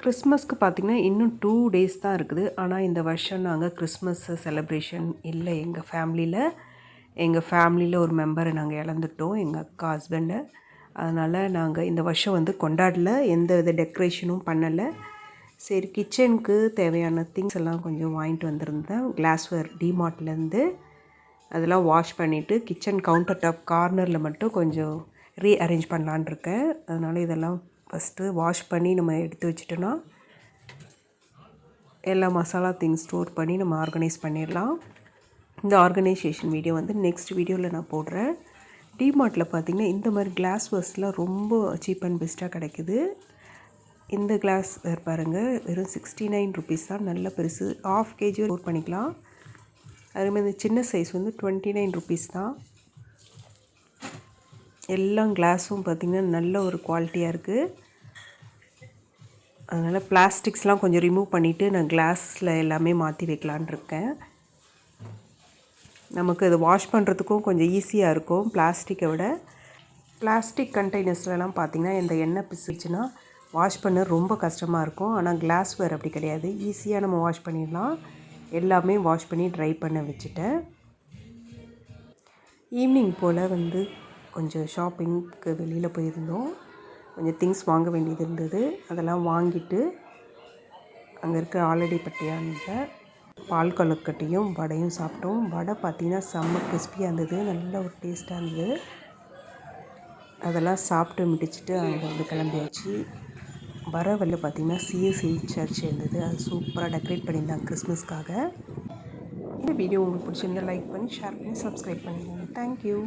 கிறிஸ்மஸ்க்கு பார்த்திங்கன்னா இன்னும் 2 டேஸ் தான் இருக்குது. ஆனால் இந்த வருஷம் நாங்கள் கிறிஸ்மஸ் செலிப்ரேஷன் இல்லை எங்கள் ஃபேமிலியில். எங்கள் ஃபேமிலியில் ஒரு மெம்பரை நாங்கள் இழந்துட்டோம், எங்கள் அக்கா ஹஸ்பண்டை. அதனால் நாங்கள் இந்த வருஷம் வந்து கொண்டாடல, எந்த வித டெக்கரேஷனும் பண்ணலை. சரி, கிச்சனுக்கு தேவையான திங்ஸ் எல்லாம் கொஞ்சம் வாங்கிட்டு வந்திருந்தேன் கிளாஸ்வேர் டிமார்ட்லேருந்து. அதெல்லாம் வாஷ் பண்ணிவிட்டு கிச்சன் கவுண்டர் டாப் கார்னரில் மட்டும் கொஞ்சம் ரீஅரேஞ்ச் பண்ணலான் இருக்கேன். அதனால் இதெல்லாம் ஃபஸ்ட்டு வாஷ் பண்ணி நம்ம எடுத்து வச்சிட்டோன்னா எல்லா மசாலா திங்ஸ் ஸ்டோர் பண்ணி நம்ம ஆர்கனைஸ் பண்ணிடலாம். இந்த ஆர்கனைசேஷன் வீடியோ வந்து நெக்ஸ்ட் வீடியோவில் நான் போடுறேன். டிமார்ட்டில் பார்த்திங்கன்னா இந்த மாதிரி கிளாஸ் வேர்ஸ்லாம் ரொம்ப சீப் அண்ட் பெஸ்ட்டாக கிடைக்குது. இந்த கிளாஸ் வேர் பாருங்கள், வெறும் 69 ருபீஸ் தான். நல்ல பெருசு, 1/2 kg ஸ்டோர் பண்ணிக்கலாம். அதுமாதிரி இந்த சின்ன சைஸ் வந்து 29 ருபீஸ் தான். எல்லாம் கிளாஸும் பார்த்திங்கன்னா நல்ல ஒரு குவாலிட்டியாக இருக்குது. அதனால் பிளாஸ்டிக்ஸ்லாம் கொஞ்சம் ரிமூவ் பண்ணிவிட்டு நான் கிளாஸில் எல்லாமே மாற்றி வைக்கலான் இருக்கேன். நமக்கு அது வாஷ் பண்ணுறதுக்கும் கொஞ்சம் ஈஸியாக இருக்கும் பிளாஸ்டிக்கை விட. பிளாஸ்டிக் கண்டெய்னர்ஸ்லாம் பார்த்திங்கன்னா இந்த எண்ணெய் பிசுச்சுன்னா வாஷ் பண்ண ரொம்ப கஷ்டமாக இருக்கும். ஆனால் கிளாஸ் வேர் அப்படி கிடையாது, ஈஸியாக நம்ம வாஷ் பண்ணிடலாம். எல்லாமே வாஷ் பண்ணி ட்ரை பண்ண வச்சுட்டேன். ஈவினிங் போல் வந்து கொஞ்சம் ஷாப்பிங்க்கு வெளியில் போயிருந்தோம். கொஞ்சம் திங்ஸ் வாங்க வேண்டியது இருந்தது. அதெல்லாம் வாங்கிட்டு அங்கே இருக்க ஆலடி பட்டியான்ற பால் கொழுக்கட்டையும் வடையும் சாப்பிட்டோம். வடை பார்த்திங்கன்னா செம்ம கிறிஸ்பியாக இருந்தது, நல்ல ஒரு டேஸ்ட்டாக இருந்தது. அதெல்லாம் சாப்பிட்டு முடிச்சுட்டு அங்கே வந்து கிளம்பியாச்சு. வர வழியில் பார்த்திங்கன்னா சிஎஸ்சி சர்ச் இருந்தது, அது சூப்பராக டெக்கரேட் பண்ணியிருந்தாங்க கிறிஸ்மஸ்க்காக. இந்த வீடியோ உங்களுக்கு பிடிச்சிருந்தால் லைக் பண்ணி ஷேர் பண்ணி சப்ஸ்கிரைப் பண்ணிடுங்க. தேங்க்யூ.